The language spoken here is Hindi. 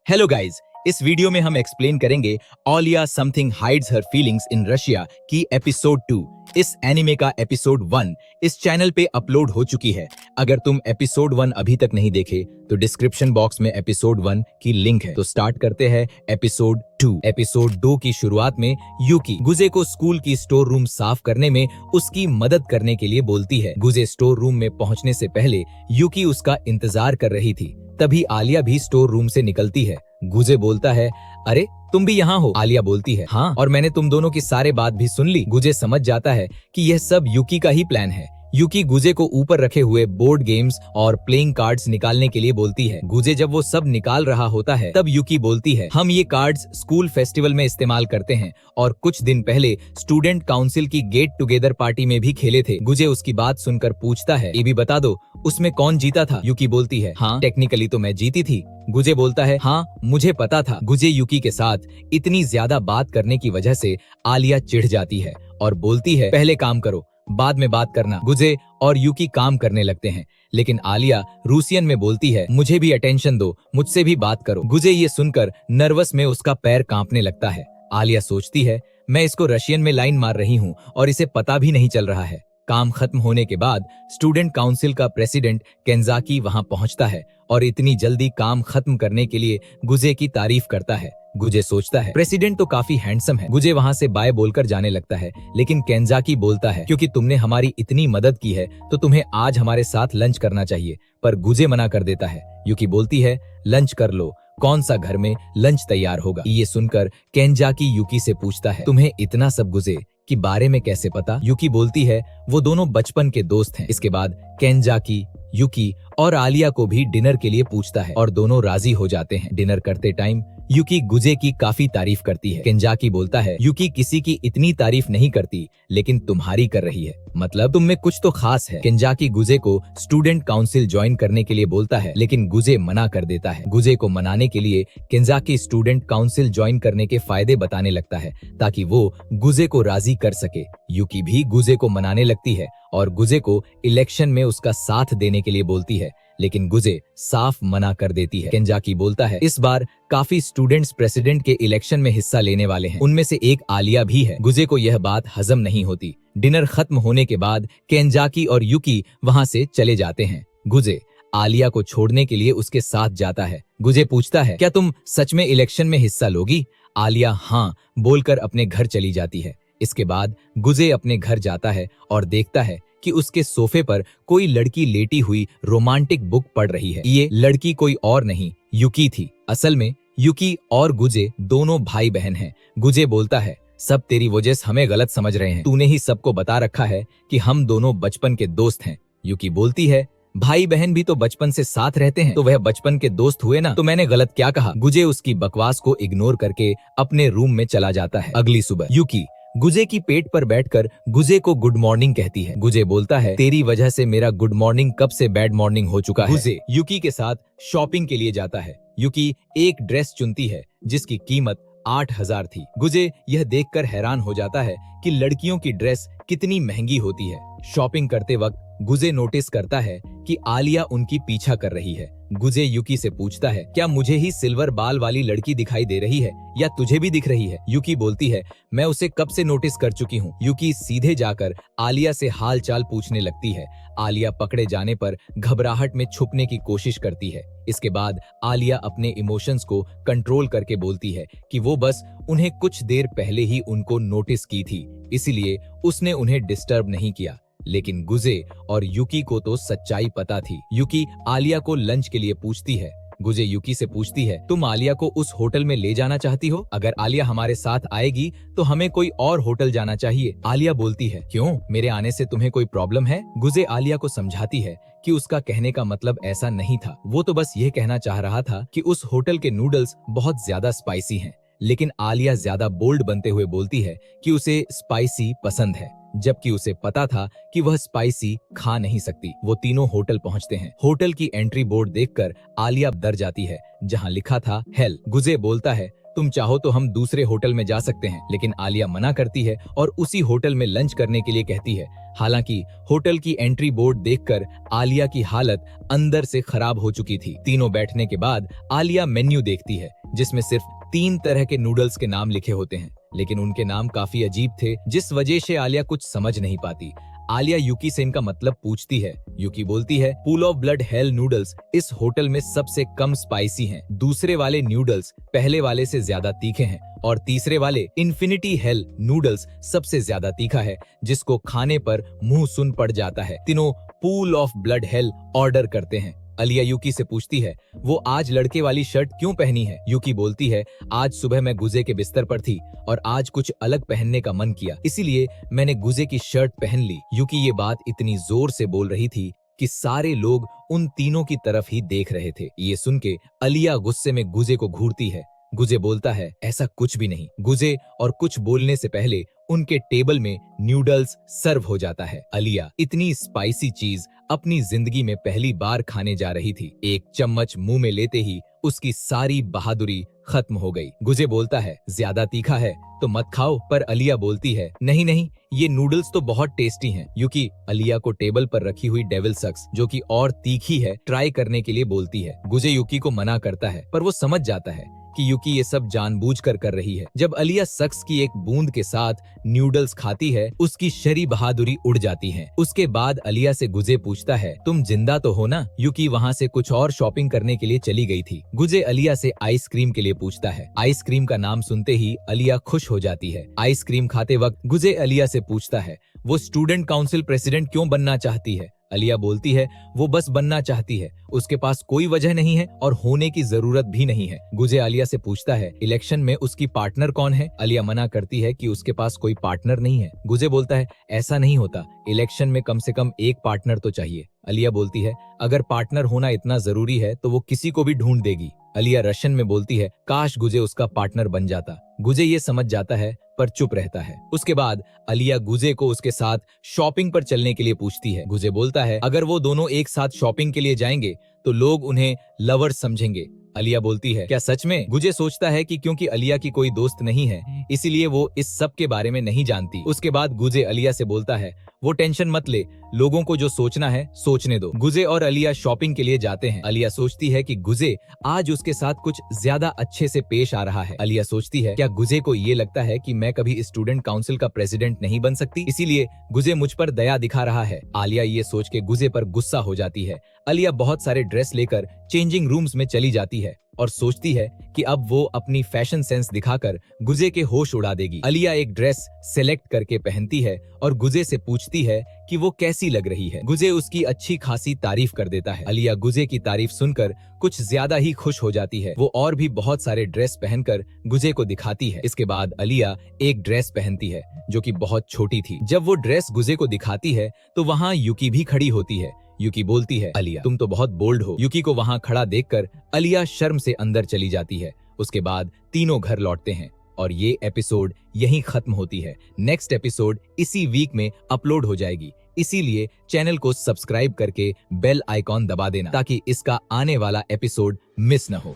हेलो गाइस, इस वीडियो में हम एक्सप्लेन करेंगे Alya something hides her feelings in Russia की एपिसोड 2। इस एनिमे का एपिसोड 1 इस चैनल पे अपलोड हो चुकी है। अगर तुम एपिसोड 1 अभी तक नहीं देखे तो डिस्क्रिप्शन बॉक्स में एपिसोड 1 की लिंक है। तो स्टार्ट करते हैं एपिसोड 2। एपिसोड 2 की शुरुआत में यूकी गुजे को स्कूल की स्टोर रूम साफ करने में उसकी मदद करने के लिए बोलती है। गुजे स्टोर रूम में पहुंचने से पहले यूकी उसका इंतजार कर रही थी। तभी आलिया भी स्टोर रूम से निकलती है। गुजे बोलता है, अरे तुम भी यहाँ हो? आलिया बोलती है, हाँ, और मैंने तुम दोनों की सारे बात भी सुन ली। गुजे समझ जाता है कि यह सब यूकी का ही प्लान है। यूकी गुजे को ऊपर रखे हुए बोर्ड गेम्स और प्लेइंग कार्ड्स निकालने के लिए बोलती है। गुजे जब वो सब निकाल रहा होता है तब यूकी बोलती है, हम ये कार्ड्स स्कूल फेस्टिवल में इस्तेमाल करते हैं और कुछ दिन पहले स्टूडेंट काउंसिल की गेट टुगेदर पार्टी में भी खेले थे। गुजे उसकी बात सुनकर पूछता है, ये भी बता दो उसमें कौन जीता था? यूकी बोलती है, हाँ, टेक्निकली तो मैं जीती थी। गुजे बोलता है, हाँ मुझे पता था। गुजे यूकी के साथ इतनी ज्यादा बात करने की वजह से आलिया चिढ़ जाती है और बोलती है, पहले काम करो बाद में बात करना। गुजे और यूकी काम करने लगते हैं, लेकिन आलिया रूसियन में बोलती है, मुझे भी अटेंशन दो, मुझसे भी बात करो। गुजे ये सुनकर नर्वस में उसका पैर कांपने लगता है। आलिया सोचती है, मैं इसको रशियन में लाइन मार रही हूँ और इसे पता भी नहीं चल रहा है। काम खत्म होने के बाद स्टूडेंट काउंसिल का प्रेसिडेंट केंजाकी वहां पहुंचता है और इतनी जल्दी काम खत्म करने के लिए गुजे की तारीफ करता है। गुजे सोचता है, प्रेसिडेंट तो काफी हैंडसम है। गुजे वहां से बाय बोलकर जाने लगता है, लेकिन केंजाकी बोलता है, क्योंकि तुमने हमारी इतनी मदद की है तो तुम्हें आज हमारे साथ लंच करना चाहिए। पर गुजे मना कर देता है। यूकी बोलती है, लंच कर लो, कौन सा घर में लंच तैयार होगा? ये सुनकर केंजाकी यूकी से पूछता है, तुम्हें इतना सब गुजे के बारे में कैसे पता? यूकी बोलती है, वो दोनों बचपन के दोस्त हैं। इसके बाद केंजाकी यूकी और आलिया को भी डिनर के लिए पूछता है और दोनों राजी हो जाते हैं। डिनर करते टाइम यूकी गुजे की काफी तारीफ करती है। केंजाकी बोलता है, यूकी किसी की इतनी तारीफ नहीं करती, लेकिन तुम्हारी कर रही है, मतलब तुम में कुछ तो खास है। केंजाकी गुजे को स्टूडेंट काउंसिल ज्वाइन करने के लिए बोलता है, लेकिन गुजे मना कर देता है। गुजे को मनाने के लिए केंजाकी स्टूडेंट काउंसिल ज्वाइन करने के फायदे बताने लगता है ताकि वो गुजे को राजी कर सके। यूकी भी गुजे को मनाने लगती है और गुजे को इलेक्शन में उसका साथ देने के लिए बोलती है, लेकिन गुजे साफ मना कर देती है। केंजाकी बोलता है, इस बार काफी स्टूडेंट्स प्रेसिडेंट के इलेक्शन में हिस्सा लेने वाले हैं, उनमें से एक आलिया भी है। गुजे को यह बात हजम नहीं होती। डिनर खत्म होने के बाद केंजाकी और यूकी वहां से चले जाते हैं। गुजे आलिया को छोड़ने के लिए उसके साथ जाता है। गुजे पूछता है, क्या तुम सच में इलेक्शन में हिस्सा लोगी? आलिया हाँ बोलकर अपने घर चली जाती है। इसके बाद गुजे अपने घर जाता है और देखता है कि उसके सोफे पर कोई लड़की लेटी हुई रोमांटिक बुक पढ़ रही है। ये लड़की कोई और नहीं यूकी थी। असल में यूकी और गुजे दोनों भाई बहन हैं। गुजे बोलता है, सब तेरी वजह से हमें गलत समझ रहे हैं, तूने ही सबको बता रखा है कि हम दोनों बचपन के दोस्त हैं। यूकी बोलती है, भाई बहन भी तो बचपन से साथ रहते हैं, तो वह बचपन के दोस्त हुए ना, तो मैंने गलत क्या कहा? गुजे उसकी बकवास को इग्नोर करके अपने रूम में चला जाता है। अगली सुबह यूकी गुजे की पेट पर बैठकर गुजे को गुड मॉर्निंग कहती है। गुजे बोलता है, तेरी वजह से मेरा गुड मॉर्निंग कब से बैड मॉर्निंग हो चुका है। गुजे यूकी के साथ शॉपिंग के लिए जाता है। यूकी एक ड्रेस चुनती है जिसकी कीमत 8,000 थी। गुजे यह देखकर हैरान हो जाता है कि लड़कियों की ड्रेस कितनी महंगी होती है। शॉपिंग करते वक्त गुजे नोटिस करता है कि आलिया उनकी पीछा कर रही है। गुजे यूकी से पूछता है, क्या मुझे ही सिल्वर बाल वाली लड़की दिखाई दे रही है या तुझे भी दिख रही है? यूकी बोलती है, मैं उसे कब से नोटिस कर चुकी हूँ। यूकी सीधे जाकर आलिया से हाल चाल पूछने लगती है। आलिया पकड़े जाने पर घबराहट में छुपने की कोशिश करती है। इसके बाद आलिया अपने इमोशंस को कंट्रोल करके बोलती है कि वो बस उन्हें कुछ देर पहले ही उनको नोटिस की थी, इसलिए उसने उन्हें डिस्टर्ब नहीं किया। लेकिन गुजे और यूकी को तो सच्चाई पता थी। यूकी आलिया को लंच के लिए पूछती है। गुजे यूकी से पूछती है, तुम आलिया को उस होटल में ले जाना चाहती हो? अगर आलिया हमारे साथ आएगी तो हमें कोई और होटल जाना चाहिए। आलिया बोलती है, क्यों, मेरे आने से तुम्हें कोई प्रॉब्लम है? गुजे आलिया को समझाती है कि उसका कहने का मतलब ऐसा नहीं था, वो तो बस ये कहना चाह रहा था कि उस होटल के नूडल्स बहुत ज्यादा स्पाइसी हैं। लेकिन आलिया ज्यादा बोल्ड बनते हुए बोलती है कि उसे स्पाइसी पसंद है, जबकि उसे पता था कि वह स्पाइसी खा नहीं सकती। वो तीनों होटल पहुंचते हैं। होटल की एंट्री बोर्ड देखकर आलिया डर जाती है, जहां लिखा था हेल। गुजे बोलता है, तुम चाहो तो हम दूसरे होटल में जा सकते हैं, लेकिन आलिया मना करती है और उसी होटल में लंच करने के लिए कहती है। हालांकि होटल की एंट्री बोर्ड देखकर आलिया की हालत अंदर से खराब हो चुकी थी। तीनों बैठने के बाद आलिया मेन्यू देखती है, जिसमें सिर्फ 3 तरह के नूडल्स के नाम लिखे होते हैं, लेकिन उनके नाम काफी अजीब थे, जिस वजह से आलिया कुछ समझ नहीं पाती। आलिया यूकी से इनका मतलब पूछती है। यूकी बोलती है, pool of blood hello noodles इस होटल में सबसे कम स्पाइसी हैं। दूसरे वाले नूडल्स पहले वाले से ज्यादा तीखे हैं और तीसरे वाले इन्फिनिटी हेल नूडल्स सबसे ज्यादा तीखा है, जिसको खाने पर मुंह सुन पड़ जाता है। तीनों pool of blood hello order करते हैं। आलिया यूकी से पूछती है, वो आज लड़के वाली शर्ट क्यों पहनी है? यूकी बोलती है, आज सुबह मैं गुजे के बिस्तर पर थी और आज कुछ अलग पहनने का मन किया, इसीलिए मैंने गुजे की शर्ट पहन ली। यूकी ये बात इतनी जोर से बोल रही थी कि सारे लोग उन तीनों की तरफ ही देख रहे थे। ये सुन के आलिया गुस्से में गुजे को घूरती है। गुजे बोलता है, ऐसा कुछ भी नहीं। गुजे और कुछ बोलने से पहले उनके टेबल में नूडल्स सर्व हो जाता है। आलिया इतनी स्पाइसी चीज अपनी जिंदगी में पहली बार खाने जा रही थी। एक चम्मच मुंह में लेते ही उसकी सारी बहादुरी खत्म हो गई। गुजे बोलता है, ज्यादा तीखा है तो मत खाओ, पर आलिया बोलती है, नहीं नहीं, ये नूडल्स तो बहुत टेस्टी हैं। यूकी आलिया को टेबल पर रखी हुई डेविल सक्स, जो कि और तीखी है, ट्राई करने के लिए बोलती है। गुजे यूकी को मना करता है, पर वो समझ जाता है कि यूकी ये सब जानबूझकर कर रही है। जब आलिया सक्स की एक बूंद के साथ नूडल्स खाती है, उसकी शरी बहादुरी उड़ जाती है। उसके बाद आलिया से गुजे पूछता है, तुम जिंदा तो हो ना? यूकी वहाँ से कुछ और शॉपिंग करने के लिए चली गई थी। गुजे आलिया से आइसक्रीम के लिए पूछता है। आइसक्रीम का नाम सुनते ही आलिया खुश हो जाती है। आइसक्रीम खाते वक्त गुजे आलिया से पूछता है, वो स्टूडेंट काउंसिल प्रेसिडेंट क्यों बनना चाहती है? आलिया बोलती है, वो बस बनना चाहती है, उसके पास कोई वजह नहीं है और होने की जरूरत भी नहीं है। गुजे आलिया से पूछता है, इलेक्शन में उसकी पार्टनर कौन है? आलिया मना करती है कि उसके पास कोई पार्टनर नहीं है। गुजे बोलता है, ऐसा नहीं होता, इलेक्शन में कम से कम एक पार्टनर तो चाहिए। आलिया बोलती है, अगर पार्टनर होना इतना जरूरी है तो वो किसी को भी ढूंढ देगी। आलिया रशियन में बोलती है, काश गुजे उसका पार्टनर बन जाता। गुजे ये समझ जाता है पर चुप रहता है। उसके बाद आलिया गुजे को उसके साथ शॉपिंग पर चलने के लिए पूछती है। गुजे बोलता है, अगर वो दोनों एक साथ शॉपिंग के लिए जाएंगे तो लोग उन्हें लवर्स समझेंगे। आलिया बोलती है, क्या सच में? गुजे सोचता है कि क्योंकि आलिया की कोई दोस्त नहीं है, इसीलिए वो इस सब के बारे में नहीं जानती। उसके बाद गुजे आलिया से बोलता है, वो टेंशन मत ले, लोगों को जो सोचना है सोचने दो। गुजे और आलिया शॉपिंग के लिए जाते हैं। आलिया सोचती है कि गुजे आज उसके साथ कुछ ज्यादा अच्छे से पेश आ रहा है। आलिया सोचती है, क्या गुजे को ये लगता है कि मैं कभी स्टूडेंट काउंसिल का प्रेसिडेंट नहीं बन सकती, इसीलिए गुजे मुझ पर दया दिखा रहा है। आलिया ये सोच के गुजे पर गुस्सा हो जाती है। आलिया बहुत सारे ड्रेस लेकर चेंजिंग रूम्स में चली जाती है और सोचती है कि अब वो अपनी फैशन सेंस दिखाकर गुजे के होश उड़ा देगी। आलिया एक ड्रेस सेलेक्ट करके पहनती है और गुजे से पूछती है कि वो कैसी लग रही है। गुजे उसकी अच्छी खासी तारीफ कर देता है। आलिया गुजे की तारीफ सुनकर कुछ ज्यादा ही खुश हो जाती है। वो और भी बहुत सारे ड्रेस पहनकर गुजे को दिखाती है। इसके बाद आलिया एक ड्रेस पहनती है जो कि बहुत छोटी थी। जब वो ड्रेस गुजे को दिखाती है तो वहाँ यूकी भी खड़ी होती है। यूकी बोलती है, आलिया तुम तो बहुत बोल्ड हो। यूकी को वहाँ खड़ा देखकर आलिया शर्म से अंदर चली जाती है। उसके बाद तीनों घर लौटते हैं और ये एपिसोड यहीं खत्म होती है। नेक्स्ट एपिसोड इसी वीक में अपलोड हो जाएगी, इसीलिए चैनल को सब्सक्राइब करके बेल आइकॉन दबा देना ताकि इसका आने वाला एपिसोड मिस न हो।